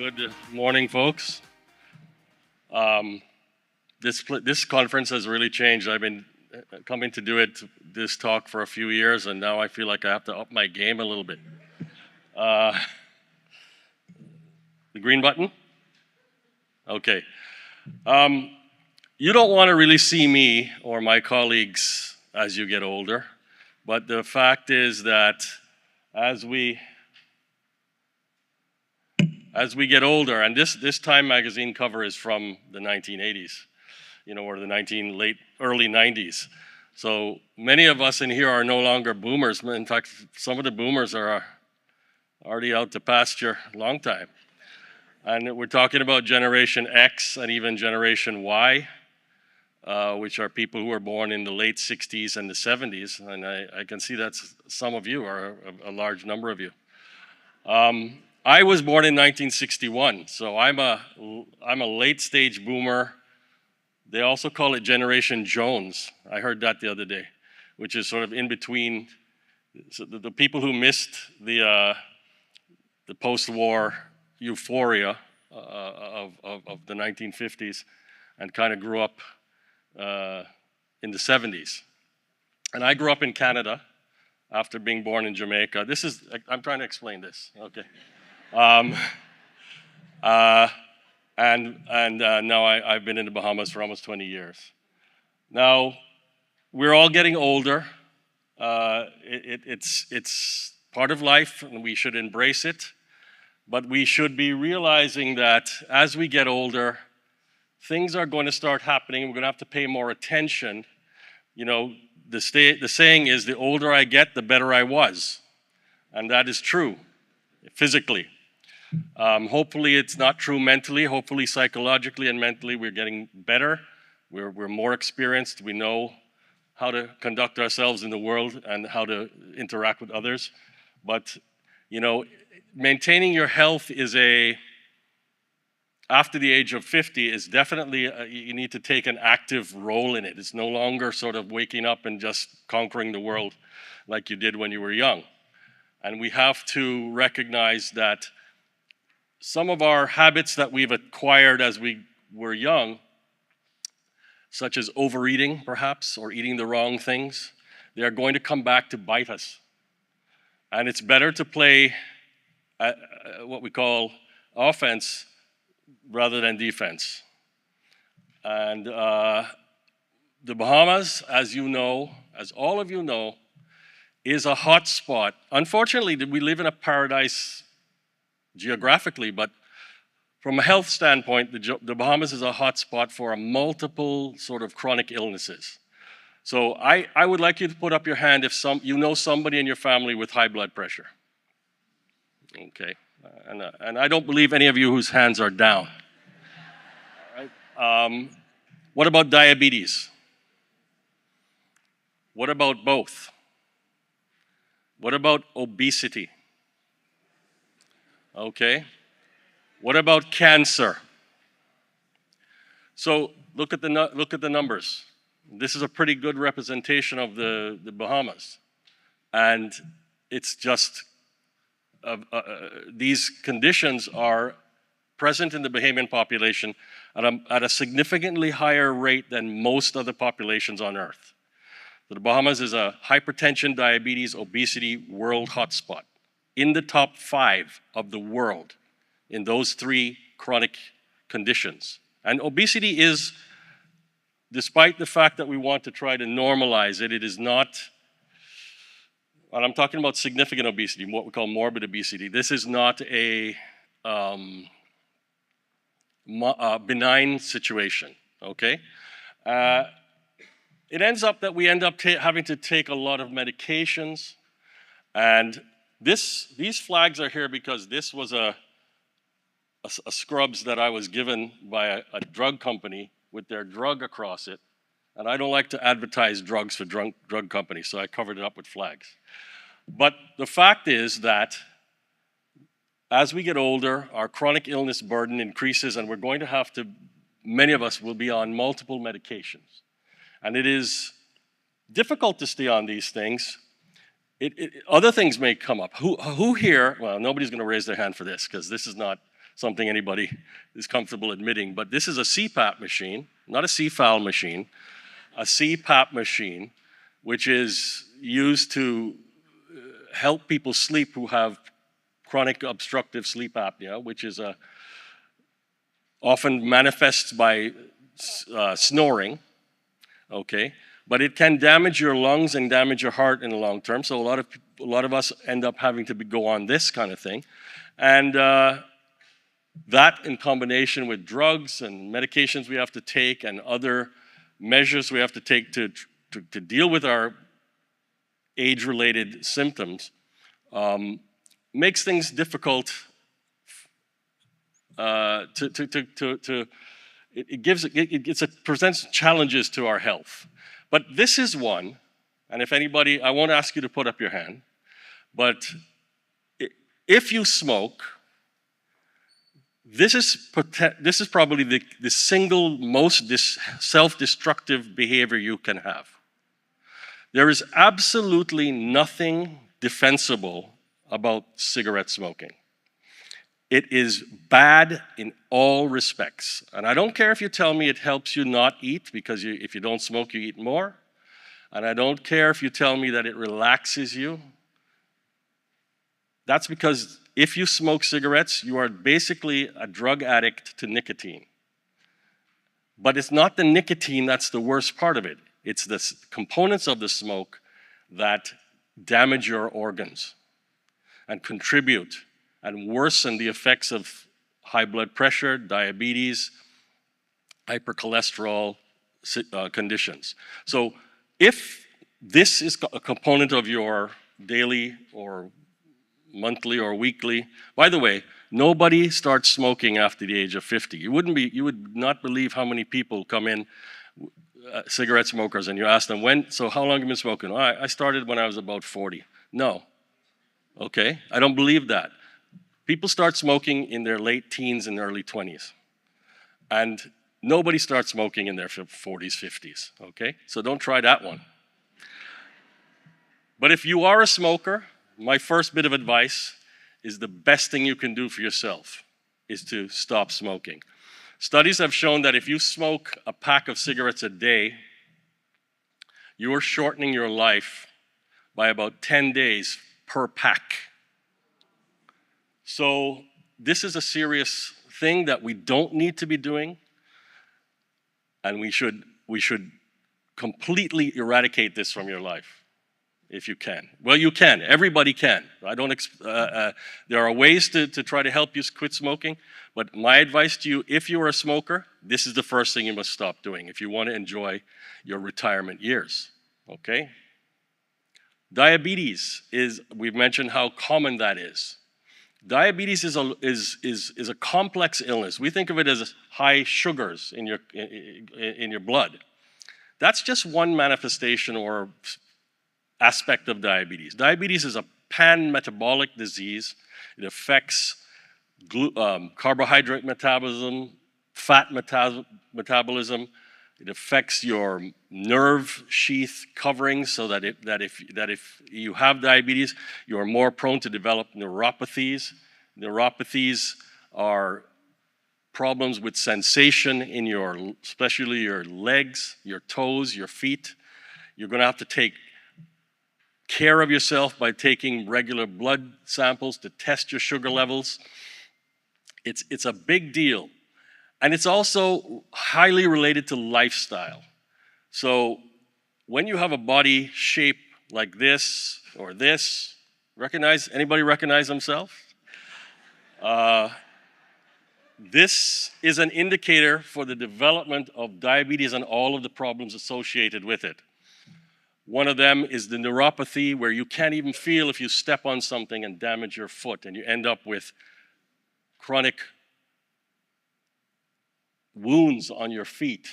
Good morning, folks. This conference has really changed. I've been coming to do this talk for a few years, and now I feel like I have to up my game a little bit. The green button? Okay. You don't want to really see me or my colleagues as you get older, but the fact is that as we get older, and this Time magazine cover is from the 1980s, or the early 90s. So many of us in here are no longer boomers. In fact, some of the boomers are already out to pasture a long time. And we're talking about Generation X and even Generation Y, which are people who were born in the late 60s and the 70s. And I can see that some of you are a large number of you. I was born in 1961, so I'm a late stage boomer. They also call it Generation Jones. I heard that the other day, which is sort of in between the people who missed the post-war euphoria of the 1950s and kind of grew up in the 70s. And I grew up in Canada after being born in Jamaica. I'm trying to explain this, okay. Now I've been in the Bahamas for almost 20 years. Now, we're all getting older. It's part of life, and we should embrace it. But we should be realizing that as we get older, things are going to start happening. We're going to have to pay more attention. The saying is, the older I get, the better I was. And that is true, physically. Hopefully it's not true mentally. Hopefully psychologically and mentally we're getting better. We're more experienced. We know how to conduct ourselves in the world and how to interact with others. But, maintaining your health is after the age of 50 is definitely, you need to take an active role in it. It's no longer sort of waking up and just conquering the world like you did when you were young. And we have to recognize that some of our habits that we've acquired as we were young, such as overeating perhaps, or eating the wrong things, they are going to come back to bite us. And it's better to play what we call offense rather than defense. And the Bahamas, as all of you know, is a hot spot. Unfortunately, we live in a paradise geographically, but from a health standpoint, the Bahamas is a hot spot for multiple sort of chronic illnesses. So I would like you to put up your hand if you know somebody in your family with high blood pressure. Okay, and I don't believe any of you whose hands are down. All right. What about diabetes? What about both? What about obesity? Okay. What about cancer? So look at the numbers. This is a pretty good representation of the Bahamas. And it's just, these conditions are present in the Bahamian population at a significantly higher rate than most other populations on Earth. So the Bahamas is a hypertension, diabetes, obesity world hotspot, in the top 5 of the world in those 3 chronic conditions. And obesity is, despite the fact that we want to try to normalize it, it is not, and I'm talking about significant obesity, what we call morbid obesity. This is not a benign situation, okay? It ends up that we end up having to take a lot of medications, and these flags are here because this was a scrubs that I was given by a drug company with their drug across it. And I don't like to advertise drugs for drug companies, so I covered it up with flags. But the fact is that as we get older, our chronic illness burden increases, and we're going to have to, many of us will be on multiple medications. And it is difficult to stay on these things. Other things may come up. Who here, well, nobody's going to raise their hand for this because this is not something anybody is comfortable admitting, but this is a CPAP machine, not a CFAL machine, a CPAP machine, which is used to help people sleep who have chronic obstructive sleep apnea, which is often manifests by snoring, okay? But it can damage your lungs and damage your heart in the long term. So a lot of us end up having to go on this kind of thing. And that in combination with drugs and medications we have to take and other measures we have to take to deal with our age-related symptoms makes things difficult. It presents challenges to our health. But this is one, and if anybody, I won't ask you to put up your hand, but if you smoke, this is probably the single most self-destructive behavior you can have. There is absolutely nothing defensible about cigarette smoking. It is bad in all respects. And I don't care if you tell me it helps you not eat, because if you don't smoke, you eat more. And I don't care if you tell me that it relaxes you. That's because if you smoke cigarettes, you are basically a drug addict to nicotine. But it's not the nicotine that's the worst part of it. It's the components of the smoke that damage your organs and contribute and worsen the effects of high blood pressure, diabetes, hypercholesterol conditions. So if this is a component of your daily or monthly or weekly, by the way, nobody starts smoking after the age of 50. You would not believe how many people come in, cigarette smokers, and you ask them, so how long have you been smoking? I started when I was about 40. No. Okay, I don't believe that. People start smoking in their late teens and early 20s. And nobody starts smoking in their 40s, 50s, okay? So don't try that one. But if you are a smoker, my first bit of advice is the best thing you can do for yourself is to stop smoking. Studies have shown that if you smoke a pack of cigarettes a day, you are shortening your life by about 10 days per pack. So this is a serious thing that we don't need to be doing, and we should completely eradicate this from your life, if you can. Well, you can. Everybody can. There are ways to try to help you quit smoking, but my advice to you, if you are a smoker, this is the first thing you must stop doing if you want to enjoy your retirement years, okay? Diabetes we've mentioned how common that is. Diabetes is a complex illness. We think of it as high sugars in your blood. That's just one manifestation or aspect of diabetes. Diabetes is a pan-metabolic disease. It affects carbohydrate metabolism, fat metabolism. It affects your nerve sheath covering, so that if you have diabetes, you are more prone to develop neuropathies. Neuropathies are problems with sensation in especially your legs, your toes, your feet. You're going to have to take care of yourself by taking regular blood samples to test your sugar levels. It's a big deal. And it's also highly related to lifestyle. So when you have a body shape like this or this, anybody recognize themselves? This is an indicator for the development of diabetes and all of the problems associated with it. One of them is the neuropathy, where you can't even feel if you step on something and damage your foot, and you end up with chronic wounds on your feet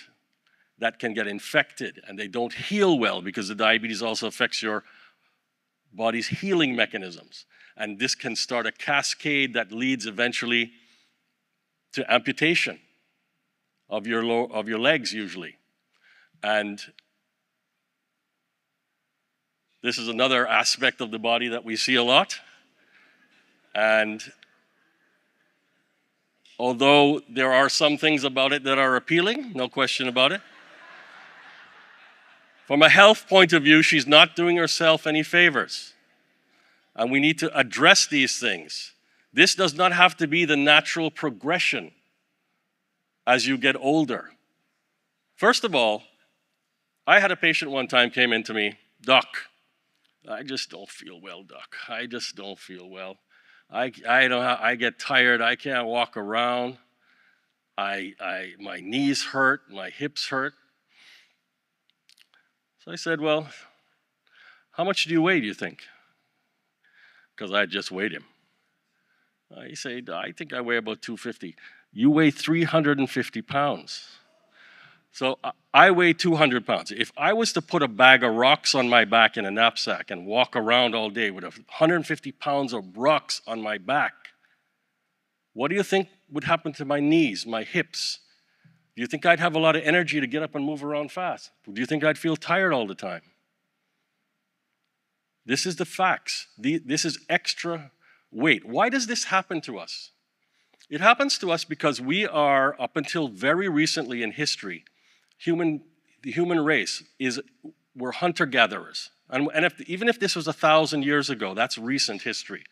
that can get infected, and they don't heal well because the diabetes also affects your body's healing mechanisms. And this can start a cascade that leads eventually to amputation of your legs usually. And this is another aspect of the body that we see a lot. And although there are some things about it that are appealing, no question about it. From a health point of view, she's not doing herself any favors. And we need to address these things. This does not have to be the natural progression as you get older. First of all, I had a patient one time came in to me, "Doc, I just don't feel well, Doc. I just don't feel well. I get tired. I can't walk around. My knees hurt. My hips hurt." So I said, "Well, how much do you weigh, do you think?" Because I just weighed him. He said, "I think I weigh about 250. You weigh 350 pounds. So I weigh 200 pounds. If I was to put a bag of rocks on my back in a knapsack and walk around all day with 150 pounds of rocks on my back, what do you think would happen to my knees, my hips? Do you think I'd have a lot of energy to get up and move around fast? Do you think I'd feel tired all the time?" This is the facts. This is extra weight. Why does this happen to us? It happens to us because we are, up until very recently in history, the human race we're hunter-gatherers. And even if this was 1,000 years ago, that's recent history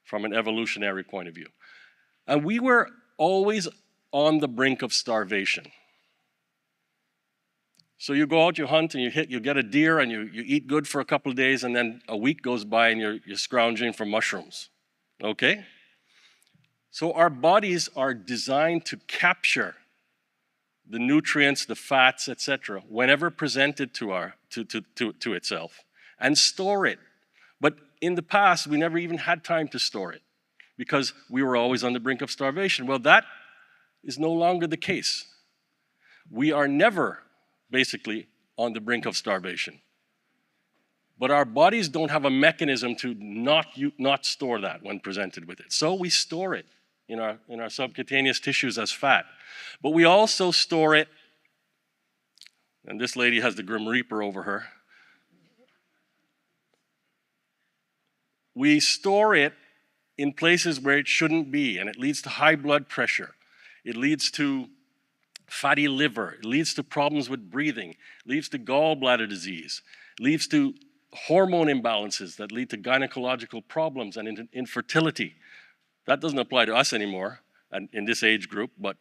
from an evolutionary point of view. And we were always on the brink of starvation. So you go out, you hunt, and you get a deer, and you eat good for a couple of days, and then a week goes by, and you're scrounging for mushrooms. Okay? So our bodies are designed to capture the nutrients, the fats, etc., whenever presented to itself, and store it. But in the past, we never even had time to store it because we were always on the brink of starvation. Well, that is no longer the case. We are never, basically, on the brink of starvation. But our bodies don't have a mechanism to not store that when presented with it. So we store it in our subcutaneous tissues as fat. But we also store it, and this lady has the Grim Reaper over her. We store it in places where it shouldn't be, and it leads to high blood pressure. It leads to fatty liver. It leads to problems with breathing. It leads to gallbladder disease. It leads to hormone imbalances that lead to gynecological problems and infertility. That doesn't apply to us anymore and in this age group, but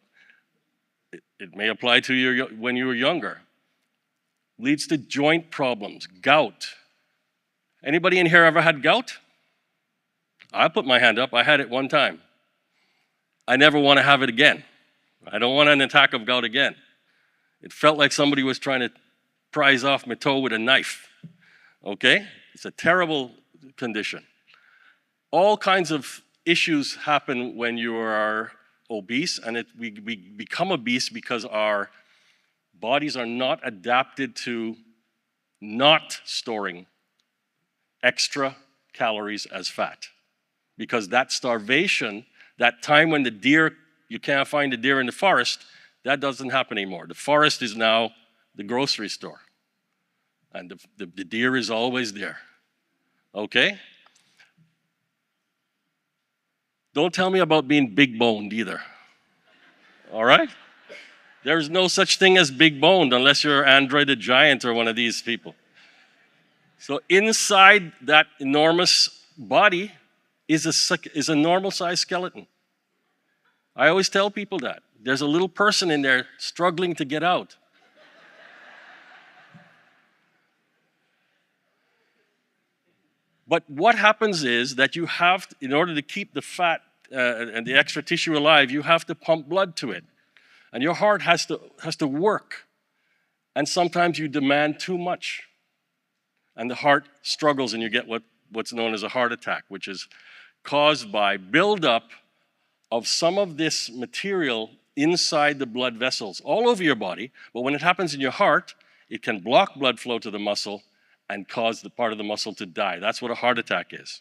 it may apply to you when you were younger. Leads to joint problems, gout. Anybody in here ever had gout? I put my hand up. I had it one time. I never want to have it again. I don't want an attack of gout again. It felt like somebody was trying to prise off my toe with a knife. Okay? It's a terrible condition. All kinds of issues happen when you are obese, and we become obese because our bodies are not adapted to not storing extra calories as fat. Because that starvation, that time when you can't find the deer in the forest, that doesn't happen anymore. The forest is now the grocery store. And the deer is always there. Okay? Don't tell me about being big-boned either. All right? There's no such thing as big-boned unless you're Android the Giant or one of these people. So inside that enormous body is a normal-sized skeleton. I always tell people that. There's a little person in there struggling to get out. But what happens is that you have, in order to keep the fat and the extra tissue alive, you have to pump blood to it. And your heart has to work. And sometimes you demand too much. And the heart struggles and you get what's known as a heart attack, which is caused by buildup of some of this material inside the blood vessels all over your body. But when it happens in your heart, it can block blood flow to the muscle and cause the part of the muscle to die. That's what a heart attack is.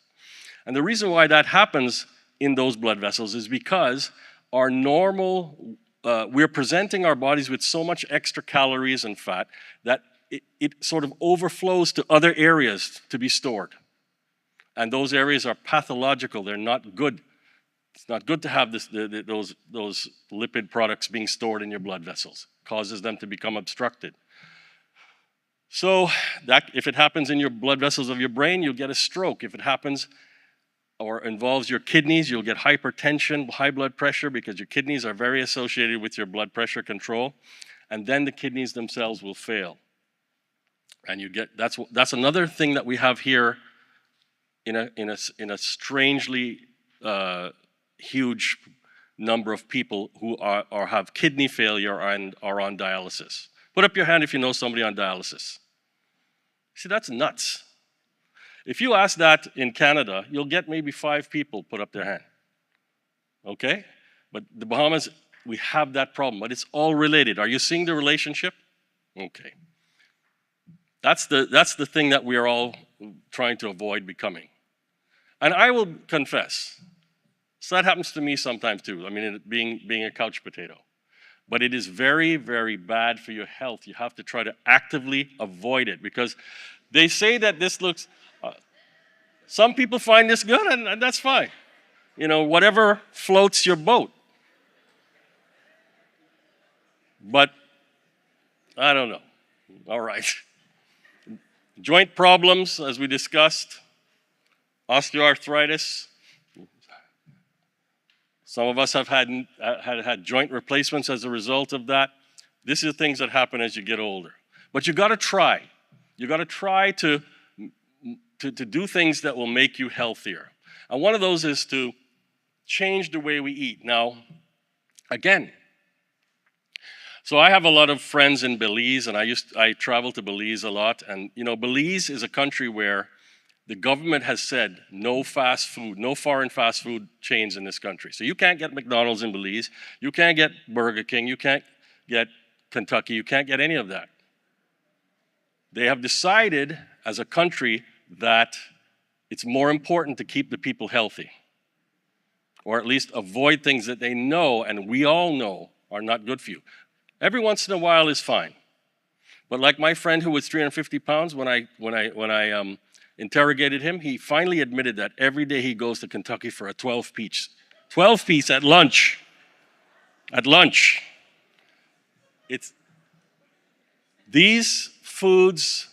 And the reason why that happens in those blood vessels is because our normal, we're presenting our bodies with so much extra calories and fat that it sort of overflows to other areas to be stored. And those areas are pathological. They're not good It's not good to have those lipid products being stored in your blood vessels. Causes them to become obstructed. So that if it happens in your blood vessels of your brain, you'll get a stroke. If it happens or involves your kidneys, you'll get hypertension, high blood pressure, because your kidneys are very associated with your blood pressure control. And then the kidneys themselves will fail. And you get, that's another thing that we have here in a strangely huge number of people who are or have kidney failure and are on dialysis. Put up your hand if you know somebody on dialysis. See, that's nuts. If you ask that in Canada, you'll get maybe 5 people put up their hand. Okay? But the Bahamas, we have that problem, but it's all related. Are you seeing the relationship? Okay. That's the thing that we are all trying to avoid becoming. And I will confess, so that happens to me sometimes too. I mean, being a couch potato. But it is very, very bad for your health. You have to try to actively avoid it, because they say that this looks, some people find this good, and that's fine. You know, whatever floats your boat. But I don't know. All right. Joint problems, as we discussed, osteoarthritis. Some of us have had joint replacements as a result of that. These are things that happen as you get older. But you got to try. You got to try to do things that will make you healthier. And one of those is to change the way we eat. Now, again, so I have a lot of friends in Belize, and I travel to Belize a lot. And you know, Belize is a country where the government has said no fast food, no foreign fast food chains in this country. So you can't get McDonald's in Belize, you can't get Burger King, you can't get Kentucky, you can't get any of that. They have decided as a country that it's more important to keep the people healthy, or at least avoid things that they know, and we all know, are not good for you. Every once in a while is fine. But like my friend who was 350 pounds, when I interrogated him, he finally admitted that every day he goes to Kentucky for a 12-piece. 12-piece at lunch. At lunch. These foods,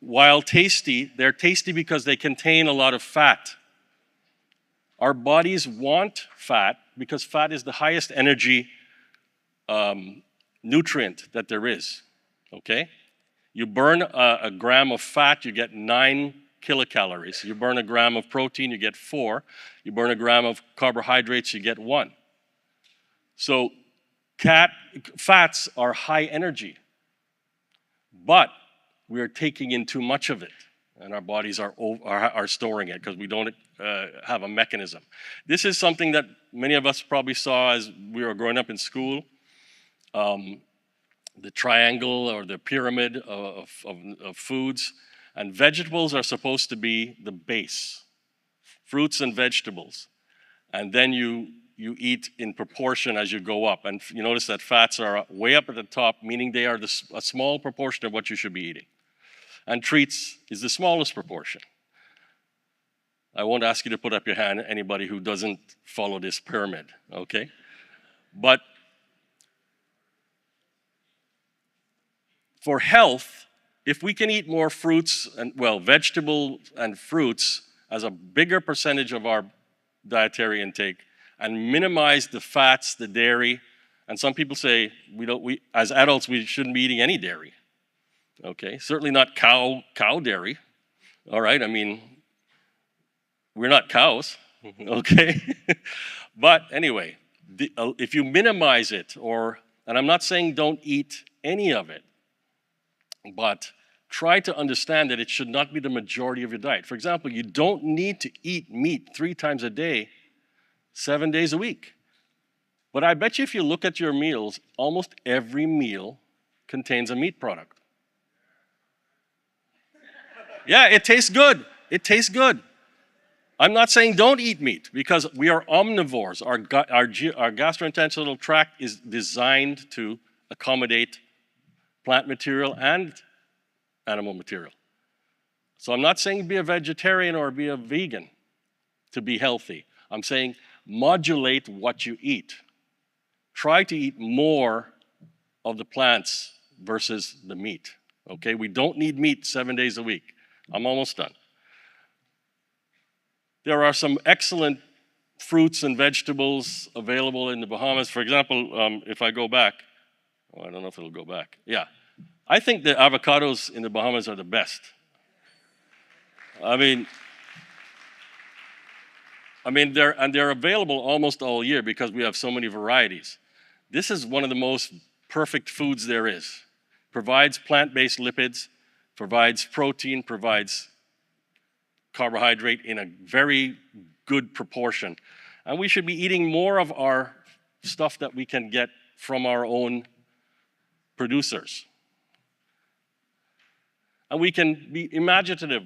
while tasty, they're tasty because they contain a lot of fat. Our bodies want fat because fat is the highest energy nutrient that there is, okay? You burn a gram of fat, you get 9 kilocalories. You burn a gram of protein, you get 4. You burn a gram of carbohydrates, you get 1. So fats are high energy, but we are taking in too much of it, and our bodies are storing it because we don't have a mechanism. This is something that many of us probably saw as we were growing up in school. The triangle or the pyramid of foods. And vegetables are supposed to be the base. Fruits and vegetables. And then you eat in proportion as you go up. And you notice that fats are way up at the top, meaning they are a small proportion of what you should be eating. And treats is the smallest proportion. I won't ask you to put up your hand, anybody who doesn't follow this pyramid, okay? But for health, if we can eat more fruits and, well, vegetables and fruits as a bigger percentage of our dietary intake and minimize the fats, the dairy, and some people say as adults we shouldn't be eating any dairy. Okay, certainly not cow dairy. All right, I mean, we're not cows, okay? But anyway, if you minimize it, and I'm not saying don't eat any of it, but try to understand that it should not be the majority of your diet. For example, you don't need to eat meat 3 times a day, 7 days a week. But I bet you if you look at your meals, almost every meal contains a meat product. Yeah, it tastes good. It tastes good. I'm not saying don't eat meat, because we are omnivores. Our gastrointestinal tract is designed to accommodate plant material and animal material. So I'm not saying be a vegetarian or be a vegan to be healthy. I'm saying modulate what you eat. Try to eat more of the plants versus the meat, okay? We don't need meat 7 days a week. I'm almost done. There are some excellent fruits and vegetables available in the Bahamas. For example, if I go back, I don't know if it'll go back. Yeah, I think the avocados in the Bahamas are the best. I mean, they're available almost all year because we have so many varieties. This is one of the most perfect foods there is. Provides plant-based lipids, provides protein, provides carbohydrate in a very good proportion. And we should be eating more of our stuff that we can get from our own producers. And we can be imaginative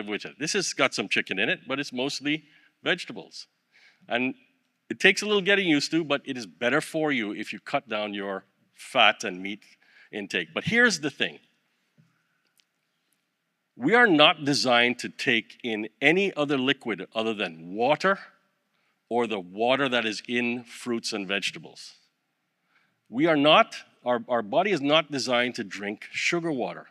with it. This has got some chicken in it, but it's mostly vegetables. And it takes a little getting used to, but it is better for you if you cut down your fat and meat intake. But here's the thing. We are not designed to take in any other liquid other than water or the water that is in fruits and vegetables. Our body is not designed to drink sugar water.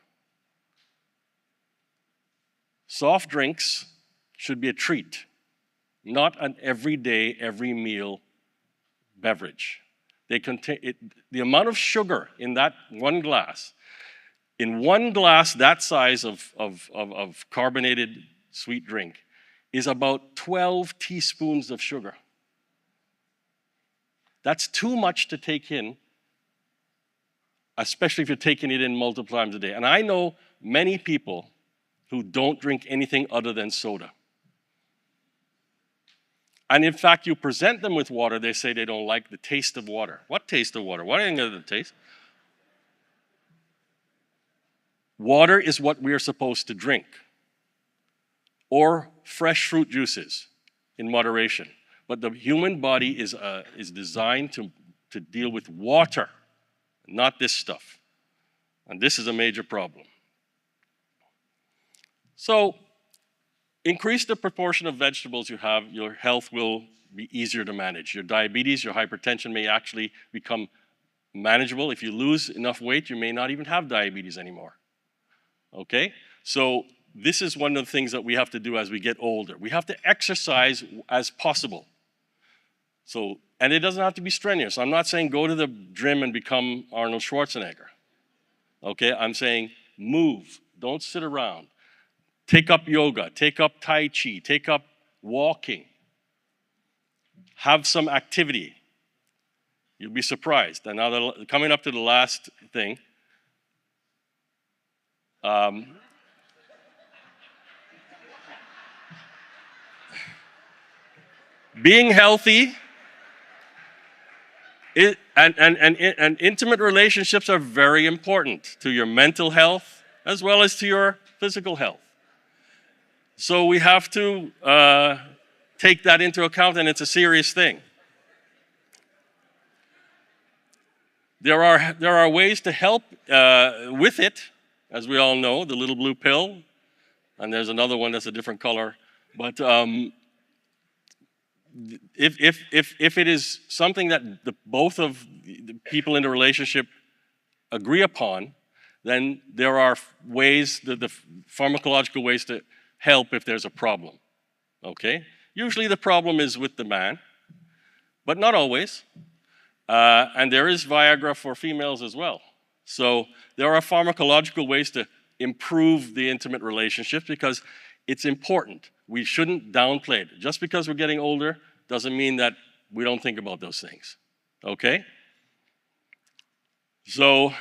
Soft drinks should be a treat, not an everyday, every meal beverage. They contain the amount of sugar in that one glass. In one glass that size of carbonated sweet drink is about 12 teaspoons of sugar. That's too much to take in, especially if you're taking it in multiple times a day. And I know many people who don't drink anything other than soda. And in fact, you present them with water, they say they don't like the taste of water. What taste of water? What ain't the taste? Water is what we are supposed to drink, or fresh fruit juices in moderation. But the human body is designed to deal with water, not this stuff. And this is a major problem. So, increase the proportion of vegetables you have, your health will be easier to manage. Your diabetes, your hypertension may actually become manageable. If you lose enough weight, you may not even have diabetes anymore. Okay? So this is one of the things that we have to do as we get older. We have to exercise as possible. So, and it doesn't have to be strenuous. I'm not saying go to the gym and become Arnold Schwarzenegger. Okay? I'm saying move. Don't sit around. Take up yoga. Take up Tai Chi. Take up walking. Have some activity. You'll be surprised. And now coming up to the last thing. Being healthy and intimate relationships are very important to your mental health as well as to your physical health. So we have to take that into account, and it's a serious thing. There are ways to help with it, as we all know, the little blue pill, and there's another one that's a different color. But if it is something that both of the people in the relationship agree upon, then there are ways, the pharmacological ways to help if there's a problem. Okay? Usually the problem is with the man, but not always. And there is Viagra for females as well. So there are pharmacological ways to improve the intimate relationships because it's important. We shouldn't downplay it. Just because we're getting older doesn't mean that we don't think about those things. Okay? So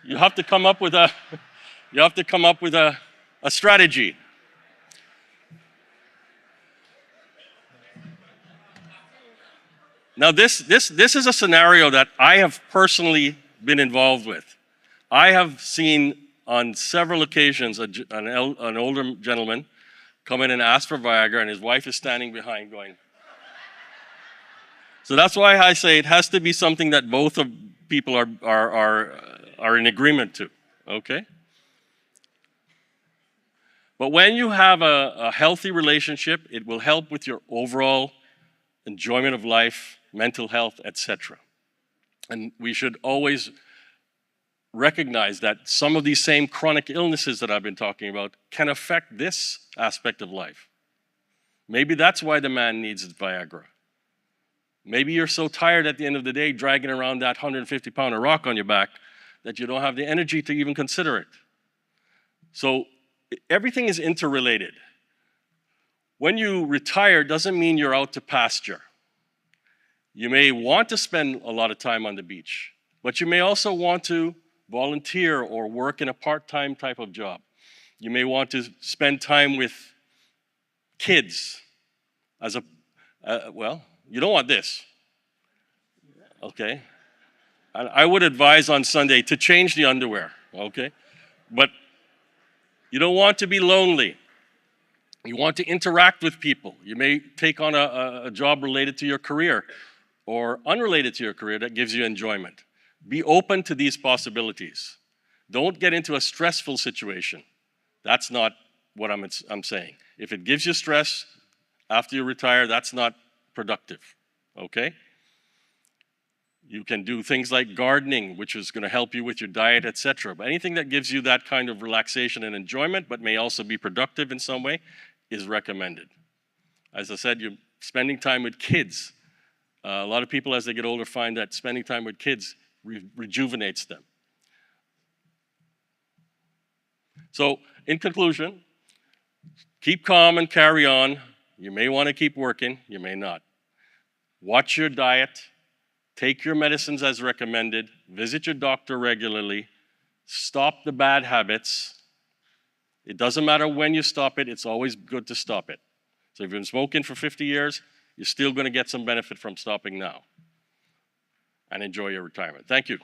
you have to come up with a strategy. Now this is a scenario that I have personally been involved with. I have seen on several occasions an older gentleman come in and ask for Viagra, and his wife is standing behind going. So that's why I say it has to be something that both of people are in agreement to. Okay? But when you have a healthy relationship, it will help with your overall enjoyment of life, mental health, etc. And we should always recognize that some of these same chronic illnesses that I've been talking about can affect this aspect of life. Maybe that's why the man needs Viagra. Maybe you're so tired at the end of the day dragging around that 150-pound rock on your back that you don't have the energy to even consider it. So everything is interrelated. When you retire, doesn't mean you're out to pasture. You may want to spend a lot of time on the beach, but you may also want to volunteer or work in a part-time type of job. You may want to spend time with kids as a, well, you don't want this, okay? And I would advise on Sunday to change the underwear, okay? But you don't want to be lonely. You want to interact with people. You may take on a job related to your career or unrelated to your career that gives you enjoyment. Be open to these possibilities. Don't get into a stressful situation. That's not what I'm saying. If it gives you stress after you retire, that's not productive, okay? You can do things like gardening, which is going to help you with your diet, etc. But anything that gives you that kind of relaxation and enjoyment, but may also be productive in some way, is recommended. As I said, you're spending time with kids. A lot of people, as they get older, find that spending time with kids rejuvenates them. So, in conclusion, keep calm and carry on. You may want to keep working, you may not. Watch your diet, take your medicines as recommended, visit your doctor regularly, stop the bad habits. It doesn't matter when you stop it, it's always good to stop it. So if you've been smoking for 50 years, you're still going to get some benefit from stopping now. And enjoy your retirement. Thank you.